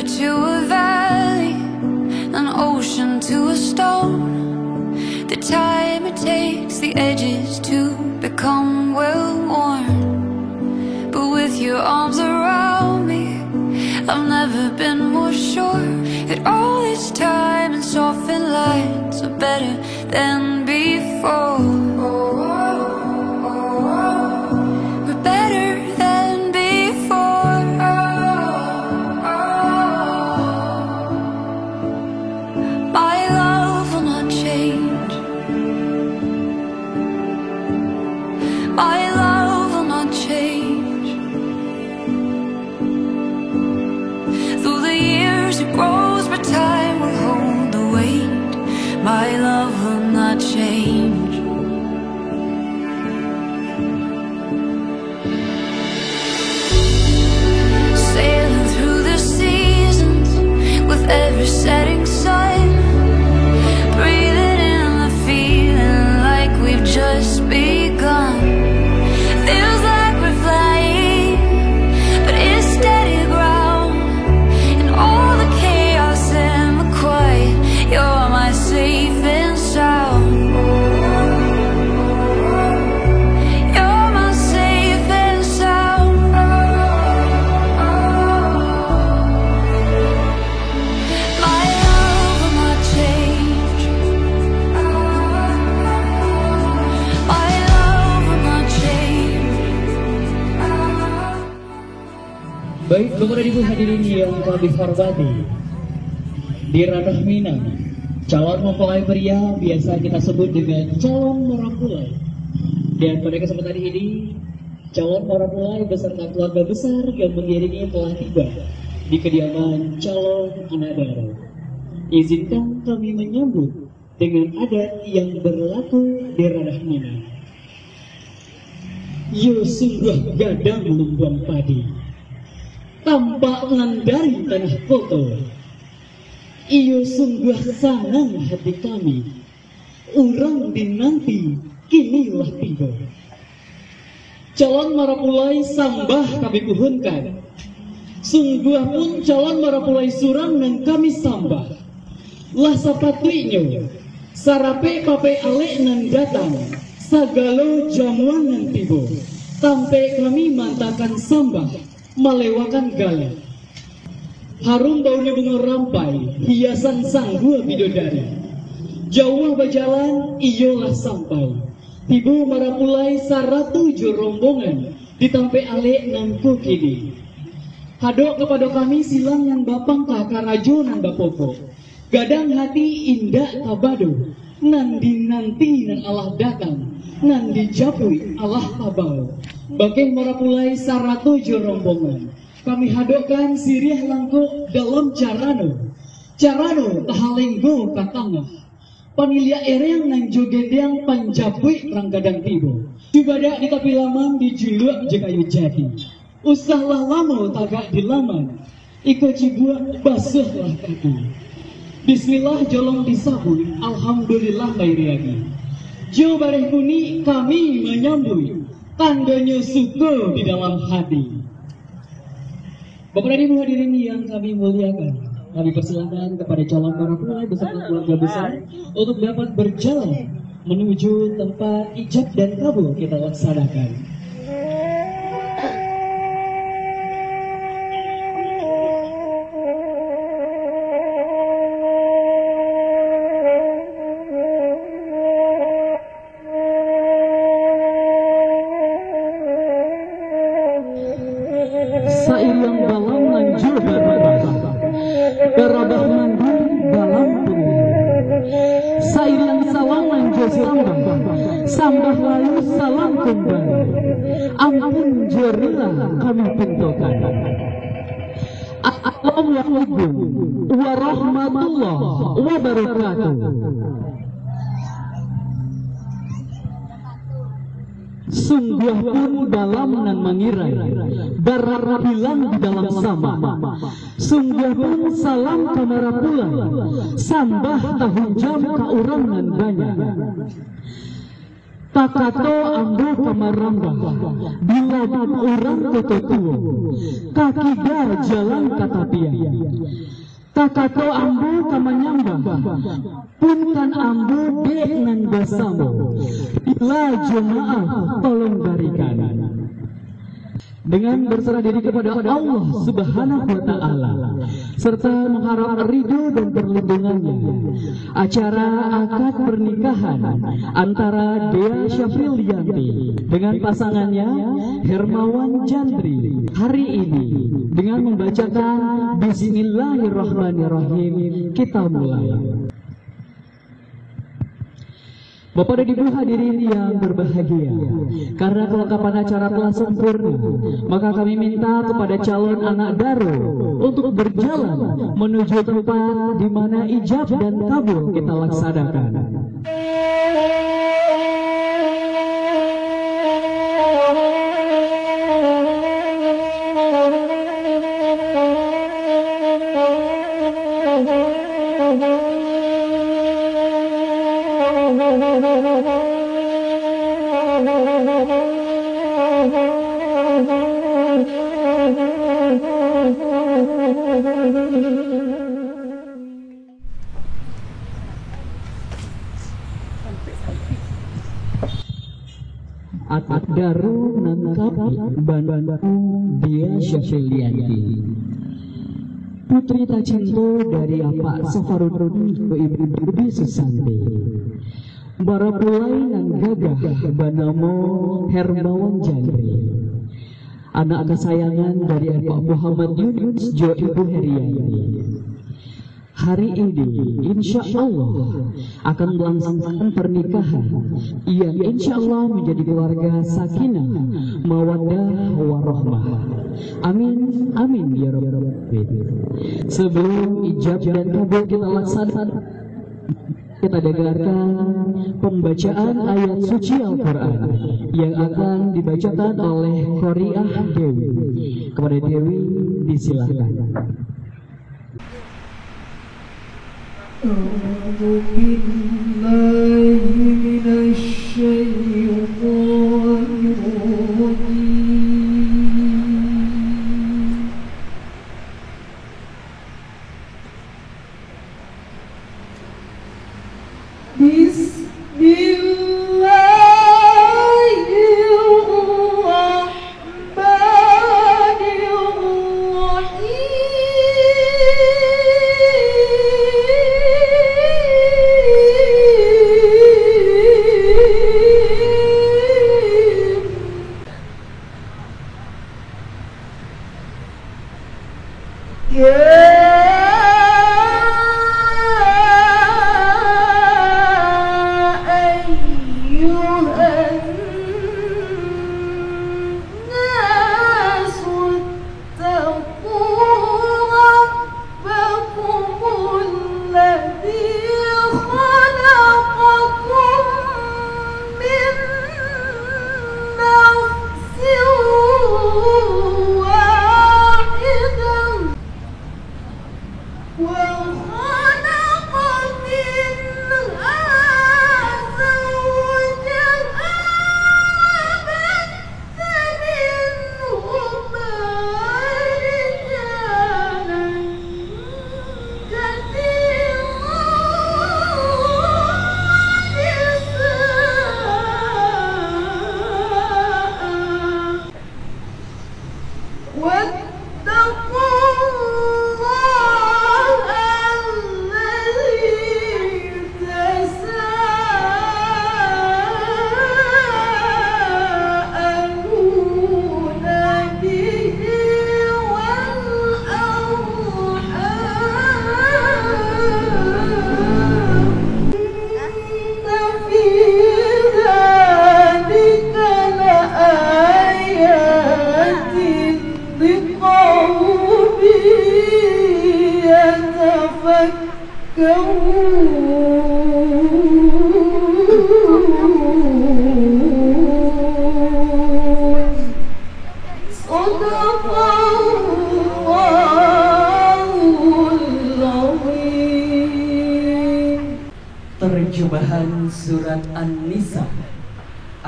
to a valley, an ocean to a stone. The time it takes the edges to become well worn. But with your arms around me, I've never been more sure that all this time and softened lines are better than before. We're better than before. My love will not change. My love will not change. Through the years it grows, but time will hold the weight. My love will not change. Sailing through the seasons with every setting sun, breathing in the feeling like we've just begun. Feels like we're flying, but it's steady ground. In all the chaos and the quiet, you're my safe and sound. You're my safe and sound. My love will not change. My love will not change. Baik, Bapak Ibu hadirin yang kami hormati, di ranah Minang, calon mempelai pria biasa kita sebut dengan calon mempelai. Dan pada kesempatan ini, calon mempelai beserta keluarga besar yang mengiringi telah tiba di kediaman calon anak dara. Izinkan kami menyambut dengan adat yang berlaku di ranah Minang. Yo sungguh gadang lumbang padi, tampak nandari tanah kotor. Iyo sungguh sanang hati kami, urang dinanti kinilah tiba. Calon marapulai sambah kami kuhunkan, sungguh pun calon marapulai surang nang kami sambah. Lah sapatuinyo, sarape pape alek nang datang, sagalo jamuan nang tiba. Tampe kami mantakan sambah, malewakan galak. Harum baunya bunga rampai, hiasan sang gua bidodari. Jauh berjalan, iyolah sampai. Tibu marapulai saratuju rombongan, ditampe alek nan kini. Hadok kepada kami silang yang bapang kakarajo nan bapopo. Gadang hati indah kabado, nan dinanti nan Allah datang, nan dijapui Allah tabau. Bagai marapulai saratuju rombongan, kami hadokkan sirih langkuk dalam carano tahalenggo katangah panilia ereng nang jogendang panjapui ranggadang tibo ibadah di kapilaman dijuluk jekayu jati usahlah lama tagak dilaman iko cibuak basuhlah kaki. Bismillah jolong disambut, alhamdulillah bairiagi. Jo bareh kuni kami menyambut, tandanya syukur di dalam hati. Bapak dan Ibu hadirin yang kami muliakan, kami persilakan kepada calon mempelai beserta keluarga besar untuk dapat berjalan menuju tempat ijab dan kabul kita laksanakan. Sailang dalam lanjur berabah mandiri dalam puri. Sailang salam lanjur sambah lalu salam kembali. Ampun jerilah kami pintokan. Assalamualaikum warahmatullahi wabarakatuh. Sungguh pun dalam nan mengirai, barabilang di dalam sama. Sungguh pun salam kamera pula, sambah tahun jam ka urang nan banyak. Kakato ambo kamaramba bila orang tututuo kakiga jalan katapia. Kakato ambo kamanyamba punkan ambo dek nan basamo bila jemaah tolong barikan. Dengan berserah diri kepada Allah Subhanahu wa Ta'ala serta mengharap ridho dan perlindungannya, acara akad pernikahan antara Dea Syafrilianti dengan pasangannya Hermawan Jandri hari ini dengan membacakan Bismillahirrahmanirrahim kita mulai. Bapak dan Ibu hadirin yang berbahagia, karena kelengkapan acara telah sempurna, maka kami minta kepada calon anak daro untuk berjalan menuju tempat di mana ijab dan kabul kita laksanakan. Atak daru nangkapi bantu Dea Syafrilianti, putri tacinto dari Apa Safarudin ke Ibu Susanti. Bara pulai nang gagah banamo Hermawan Jandri, anak kesayangan dari Pak Muhammad Yunus Jo Ibu Herianti. Hari ini insya Allah akan melangsungkan pernikahan yang insya Allah menjadi keluarga sakinah, mawaddah, warahmah. Amin, amin ya rabbal alamin. Sebelum ijab dan kabul kita laksanakan, kita dengarkan pembacaan ayat suci Al-Quran yang akan dibacakan oleh Qoriah Dewi. Kepada Dewi disilakan. أعوذ بالله من الشيطان الرجيم بسم الله الرحمن الرحيم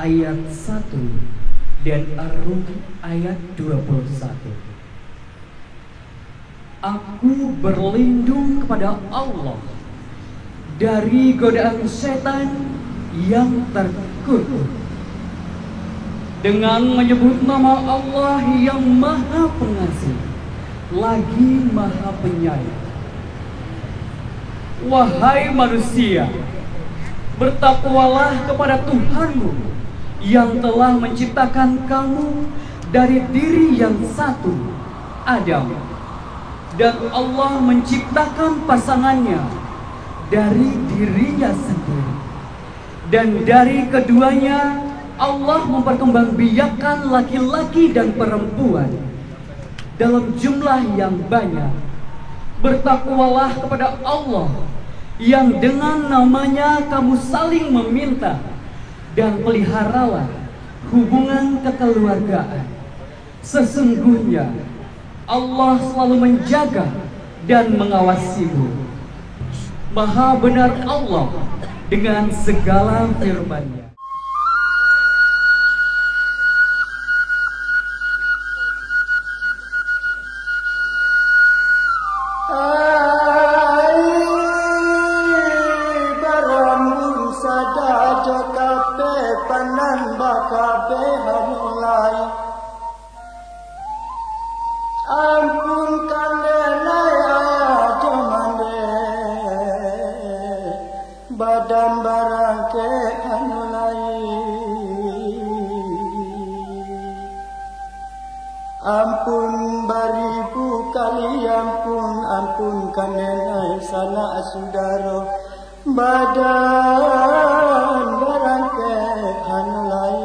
ayat 1 dan Ar-Rum ayat 21. Aku berlindung kepada Allah dari godaan setan yang terkutuk, dengan menyebut nama Allah yang Maha Pengasih lagi Maha Penyayang. Wahai manusia, bertakwalah kepada Tuhanmu yang telah menciptakan kamu dari diri yang satu, Adam, dan Allah menciptakan pasangannya dari dirinya sendiri, dan dari keduanya Allah memperkembangbiakkan laki-laki dan perempuan dalam jumlah yang banyak. Bertakwalah kepada Allah yang dengan namanya kamu saling meminta, dan peliharalah hubungan kekeluargaan. Sesungguhnya Allah selalu menjaga dan mengawasimu. Maha benar Allah dengan segala firman-Nya. Badan barang ke hanulai, ampun baribu kali ampun kanenai sana saudara. Badan barang ke hanulai,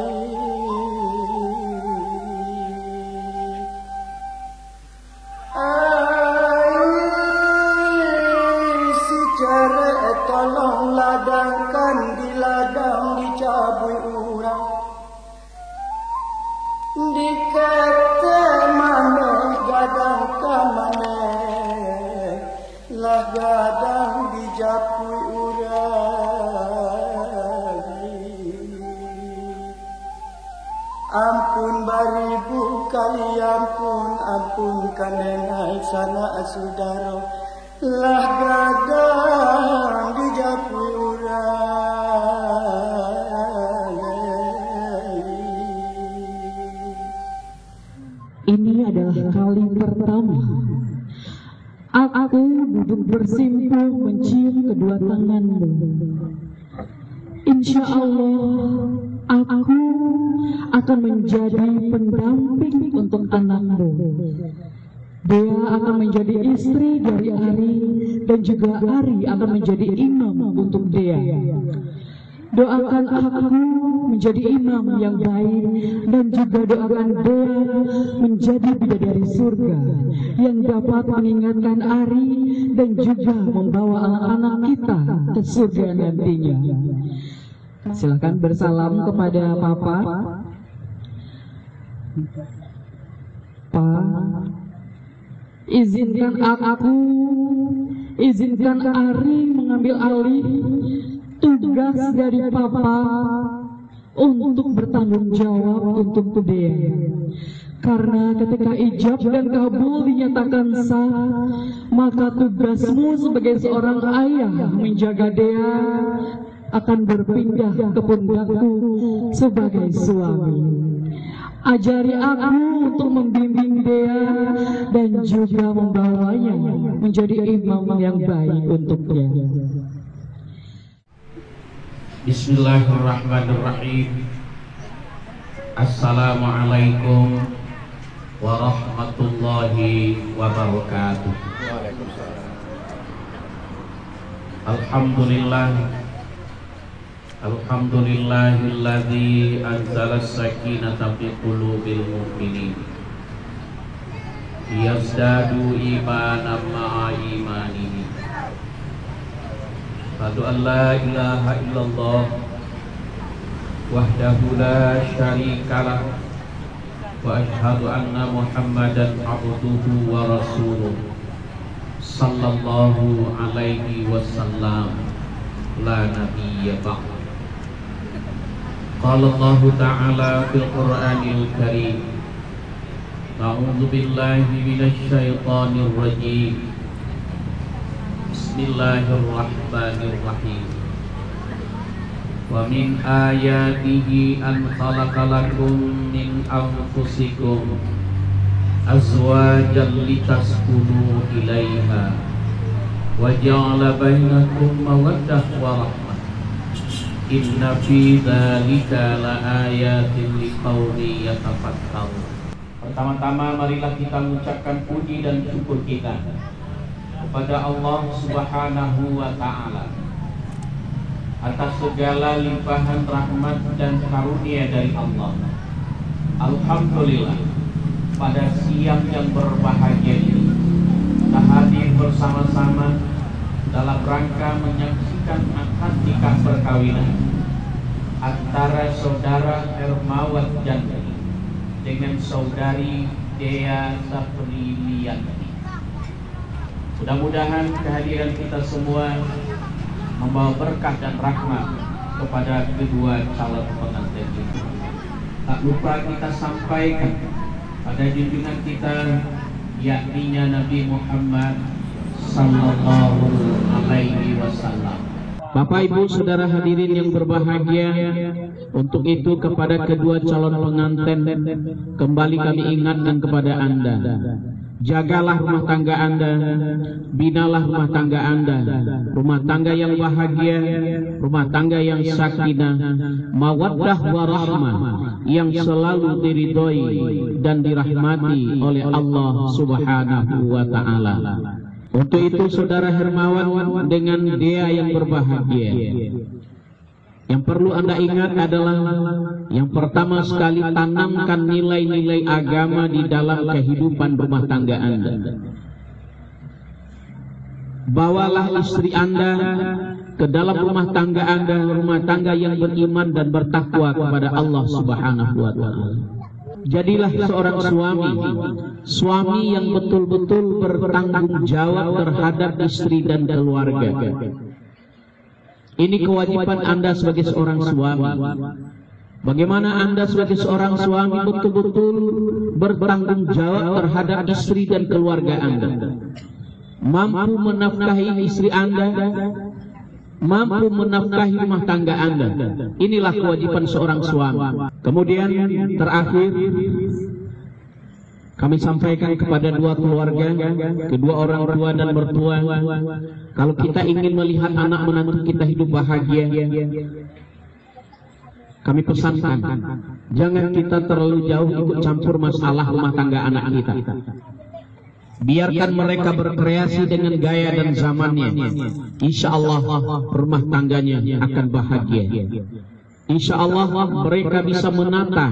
tolong ladangkan di ladang dicabui urang, dikata mana gadang kamane, lah gadang dijapui urang. Ampun baribu kali ampun kanenai sana saudara. Lah gadang dijapui urang. Ini adalah kali pertama aku duduk bersimpuh mencium kedua tanganmu. Insya Allah aku akan menjadi pendamping untuk anakmu. Dia akan menjadi istri dari Ari, dan juga Ari akan menjadi imam untuk dia. Doakan aku menjadi imam yang baik, dan juga doakan dia menjadi bidadari surga yang dapat mengingatkan Ari dan juga membawa anak-anak kita ke surga nantinya. Silakan bersalam kepada Papa. Izinkan Ari mengambil alih tugas dari Papa untuk bertanggung jawab untuk dia. Karena ketika ijab dan kabul dinyatakan sah, maka tugasmu sebagai seorang ayah menjaga dia akan berpindah ke pundakku sebagai suami. Ajari aku untuk membimbing dia dan juga membawanya menjadi imam yang baik untuknya. Bismillahirrahmanirrahim. Assalamualaikum warahmatullahi wabarakatuh. Alhamdulillahilladzi anzala as-sakinata fi qulubil mu'minin yazdadu imanan ma'a imanihim. Asyhadu an la ilaha illallah wahdahu la syarikalah wa asyhadu anna Muhammadan abduhu wa rasuluh sallallahu alaihi wasallam la nabiyya ba'd. Qala Allah Ta'ala fil Qur'anil Karim. A'udzu billahi minasy syaithanir rajim. Bismillahirrahmanirrahim. Wa min ayatihi an khalaqalakum min anfusikum azwajan litaskunu ilaiha wa ja'ala bainakum mawaddah wa rahmah. Inna fi dzalika laayatin liqaumin yatafakkarun. Pertama-tama marilah kita mengucapkan puji dan syukur kita kepada Allah Subhanahu wa Ta'ala atas segala limpahan rahmat dan karunia dari Allah. Alhamdulillah, pada siang yang berbahagia ini kita hadir bersama-sama dalam rangka menyaksikan akad nikah perkawinan antara saudara Hermawan Janti dengan saudari Dea Saprilianti. Mudah-mudahan kehadiran kita semua membawa berkah dan rahmat kepada kedua calon pengantin itu. Tak lupa kita sampaikan pada junjungan kita, yakninya Nabi Muhammad sallallahu alaihi wasallam. Bapak Ibu Saudara hadirin yang berbahagia, untuk itu kepada kedua calon pengantin kembali kami ingatkan kepada Anda, jagalah rumah tangga Anda, binalah rumah tangga Anda, rumah tangga yang bahagia, rumah tangga yang sakinah, mawaddah warahmah, yang selalu diridhoi dan dirahmati oleh Allah Subhanahu wa Ta'ala. Untuk itu saudara Hermawan dengan Dea yang berbahagia, yang perlu Anda ingat adalah yang pertama sekali, tanamkan nilai-nilai agama di dalam kehidupan rumah tangga Anda. Bawalah istri Anda ke dalam rumah tangga Anda, rumah tangga yang beriman dan bertakwa kepada Allah Subhanahu wa Ta'ala. Jadilah seorang suami yang betul-betul bertanggung jawab terhadap istri dan keluarga. Ini kewajiban Anda sebagai seorang suami. Bagaimana Anda sebagai seorang suami betul-betul bertanggung jawab terhadap istri dan keluarga Anda, mampu menafkahi istri Anda, mampu menafkahi rumah tangga Anda. Inilah kewajiban seorang suami. Kemudian terakhir kami sampaikan kepada dua keluarga, kedua orang tua dan mertua, kalau kita ingin melihat anak menantu kita hidup bahagia, kami pesankan, jangan kita terlalu jauh ikut campur masalah rumah tangga anak kita. Biarkan mereka berkreasi dengan gaya dan zamannya. Insya Allah rumah tangganya akan bahagia. Insya Allah mereka bisa menata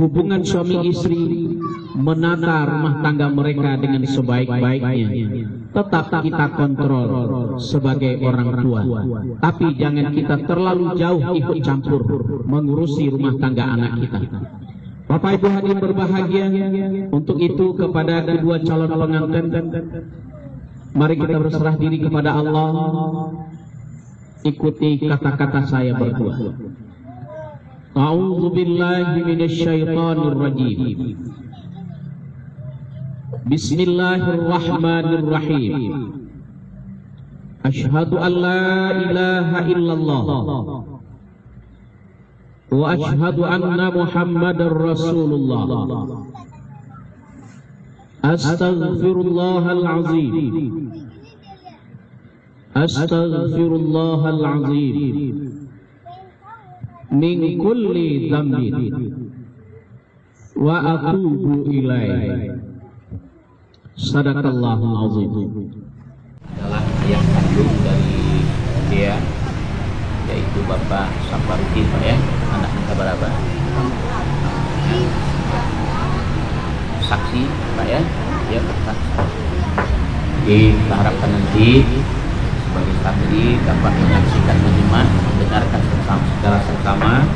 hubungan suami istri, menata rumah tangga mereka dengan sebaik-baiknya. Tetap kita kontrol sebagai orang tua, tapi jangan kita terlalu jauh ikut campur mengurusi rumah tangga anak kita. Bapak Ibu hadirin berbahagia, untuk itu kepada kedua calon pengantin, mari kita berserah diri kepada Allah. Ikuti kata-kata saya berdua. A'udzu billahi minasy syaithanir rajim. Bismillahirrahmanirrahim. Asyhadu an la ilaha illallah wa asyhadu anna Muhammadar Rasulullah. Astaghfirullahal azim. Astaghfirullahal azim min kulli dzambin wa atubu ilaihi. Sadaqallahul azim. Adalah ayah kandung dari dia, yaitu Bapak Saparudin, Pak ya. Anak kita berapa? Saksi, Pak ya. Ya, saksi. Kita harapkan nanti sebagai saksi dapat menyaksikan, menyimak, mendengarkan secara seksama,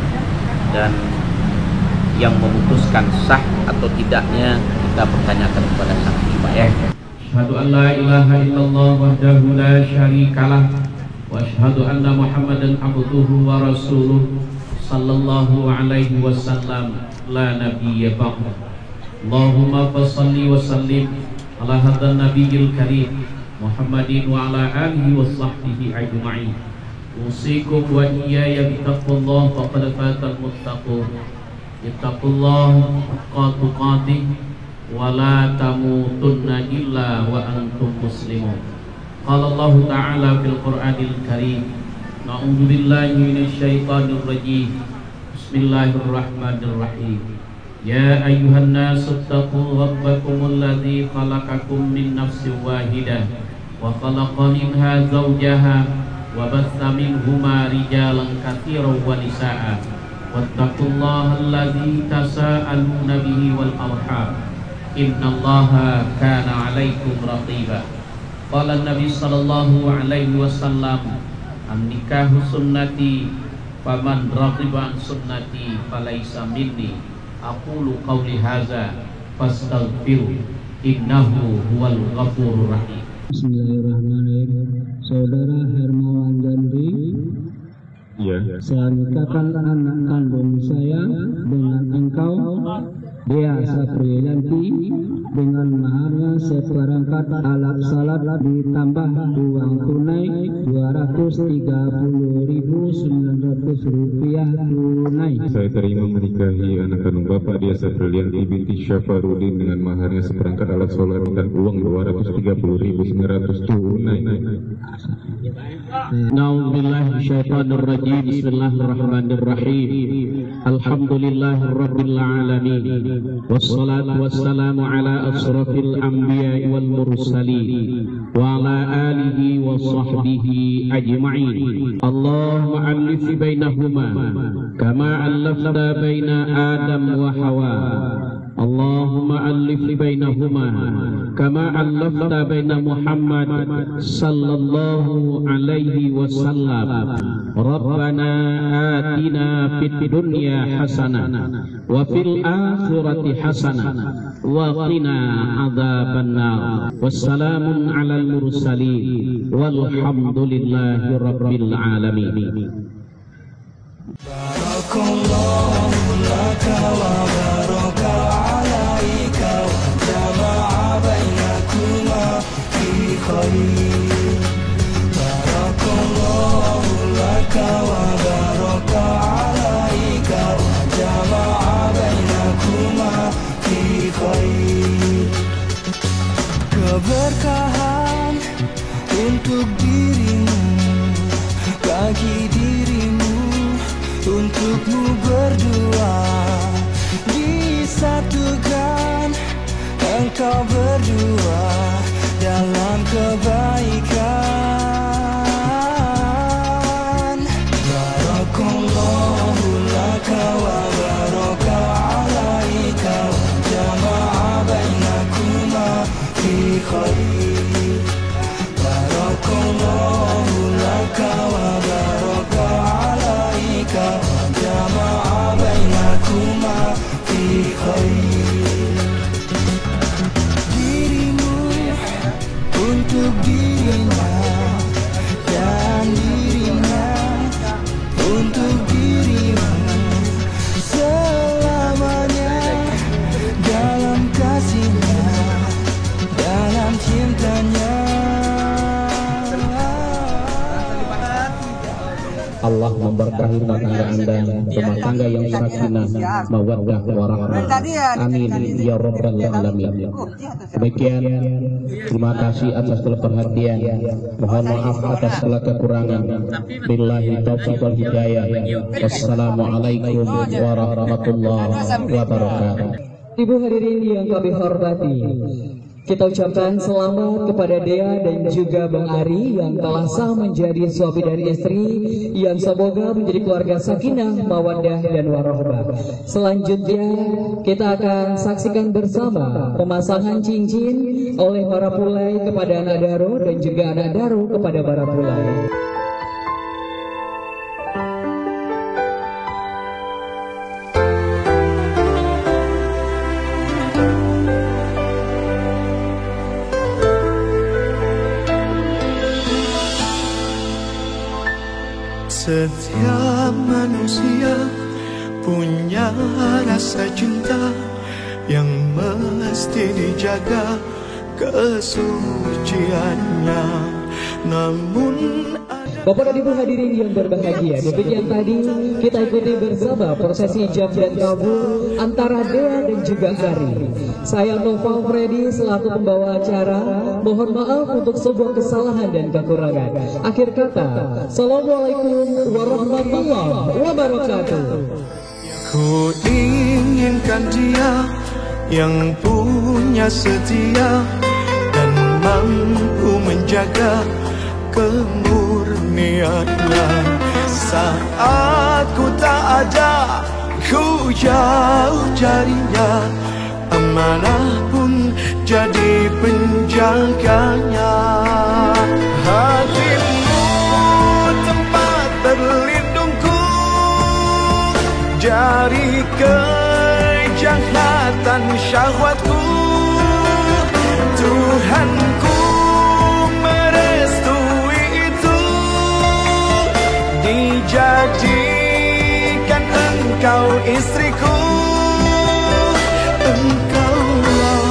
dan yang memutuskan sah atau tidaknya kita pertanyakan kepada saksi, Pak ya. Asyhadu an la ilaha illallah wahdahu la syarikalah wa وأشهد أن محمدا عبده ورسوله صلى الله عليه وسلم لا نبي بعده. اللهم فصل وسلم على هذا النبي الكريم محمد وعلى آله وصحبه أجمعين. أوصيكم وإياي بتقوى الله فقد فاز المتقون. اتقوا الله حق تقاته ولا تموتن إلا وأنتم مسلمون. قال الله تعالى في القرآن الكريم: أعوذ بالله من الشيطان الرجيم. بسم الله الرحمن الرحيم. يا أيها الناس اتقوا ربكم الذي خلقكم من نفس واحدة وخلق منها زوجها وبث منهما رجالا كثيرا ونساء واتقوا الله الذي تساءلون به والأرحام إن الله كان عليكم رقيبا. قال النبي صلى الله عليه وسلم: النكاح سنتي فمن رغب عن سنتي فليس مني. أقول قولي هذا فاستغفروا إنه هو الغفور الرحيم. Bismillahirrahmanirrahim. Saudara Hermawan Gandhi, saya nikahkan anak kandung saya dengan engkau, Dea Sapriyanti, dengan maharnya seperangkat alat salat ditambah uang tunai 230.900 rupiah tunai. Saya terima menikahi anak kandung Bapak Dea Sapriyanti binti Syafarudin dengan maharnya seperangkat alat salat dan uang 230.900 tunai. Na'udzubillahi syaitanir rajim. Bismillahirrahmanirrahim. Alhamdulillahirabbil alamin. Wassalatu wassalamu ala asrafil anbiya'i wal mursalin wa ala alihi wa sahbihi ajma'in. Allahumma alif bainahuma kama allafta baina Adam wa Hawa. Allahumma alif bainahuma kama allafta baina Muhammad sallallahu alaihi wasallam. Rabbana atina fid dunya hasanah wa fil akhirati hasanah wa qina adzabannar. Wassalamun alal mursalin walhamdulillahi rabbil alamin. Barakallahu laka wa baraka alaika wa jama'a bainakuma fi khair. Barakallahu laka wa baraka alaika wa jama'a bainakuma fi khair. Keberkahan untuk dirimu, bagi dirimu, untukmu berdua, disatukan engkau berdua dalam kebaikan. Barakallahu laka wa baraka alaika wa jama'a bainakuma fi khair. Barakallahu laka wa baraka alaika wa jama'a bainakuma fi khair. Dirimu untuk dirinya dan dirinya untuk dirimu, selamanya dalam kasihnya, dalam cintanya. Allah memberkahi rumah tangga Anda, rumah tangga yang sakinah, mawaddah warahmah. Amin ya rabbal alamin. Demikian, terima kasih atas perhatian. Mohon maaf atas segala kekurangan. Billahi taufiq wal hidayah. Wassalamualaikum warahmatullahi wabarakatuh. Ibu hadirin yang kami hormati, kita ucapkan selamat kepada Dea dan juga Bang Ari yang telah sah menjadi suami dan istri, yang semoga menjadi keluarga sakinah, mawaddah dan warahmah. Selanjutnya kita akan saksikan bersama pemasangan cincin oleh para pulai kepada anak daro dan juga anak daro kepada para pulai. Setiap manusia punya rasa cinta yang mesti dijaga kesuciannya. Namun Bapak dan Ibu hadirin yang berbahagia, demikian tadi kita ikuti bersama prosesi jam dan kabul antara Dea dan juga Ari. Saya Nova Freddy selaku pembawa acara, mohon maaf untuk sebuah kesalahan dan kekurangan. Akhir kata, Assalamualaikum warahmatullahi wabarakatuh. Ku inginkan dia yang punya setia dan mampu menjaga kemurniannya. Saat ku tak ada, ku jauh carinya, amanah pun jadi penjaganya. Hatimu tempat berlindungku dari kejahatan syahwatku. Tuhanku dijadikan engkau istriku, engkaulah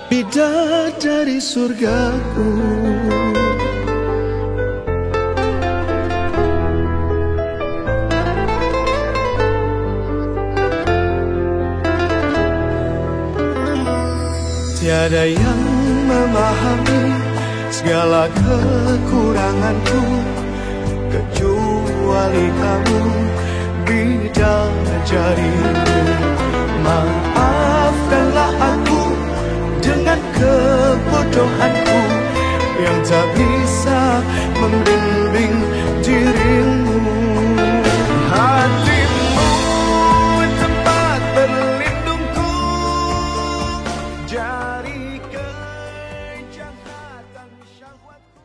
bidadari surgaku. Tiada yang memahami segala kekuranganku kecuali kamu, bidadariku. Maafkanlah aku dengan kebodohanku yang tak bisa membimbing dirimu. Hatimu tempat berlindungku dari kejahatan syahwatku.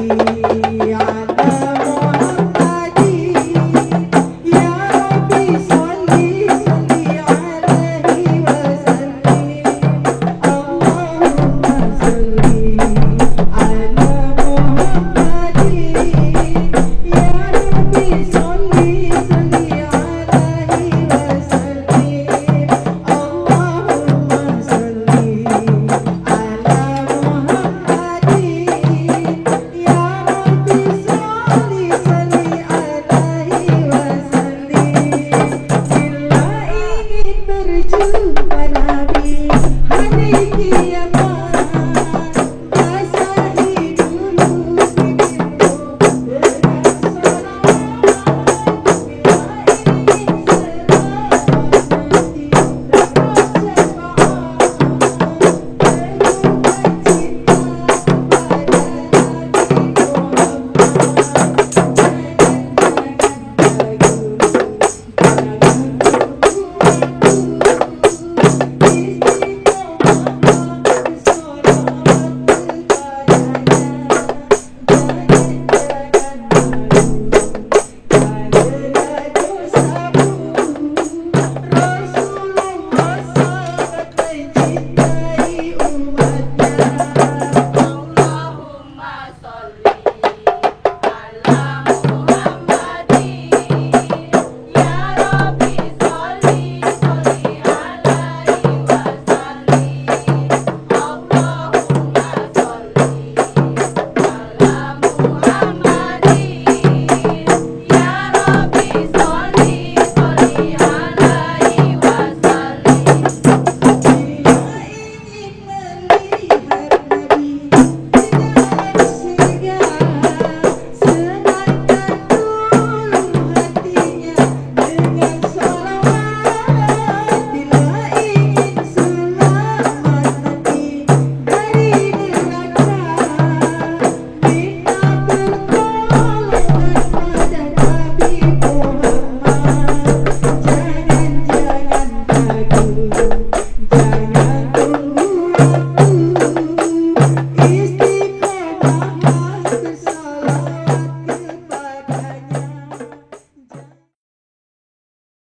kasih.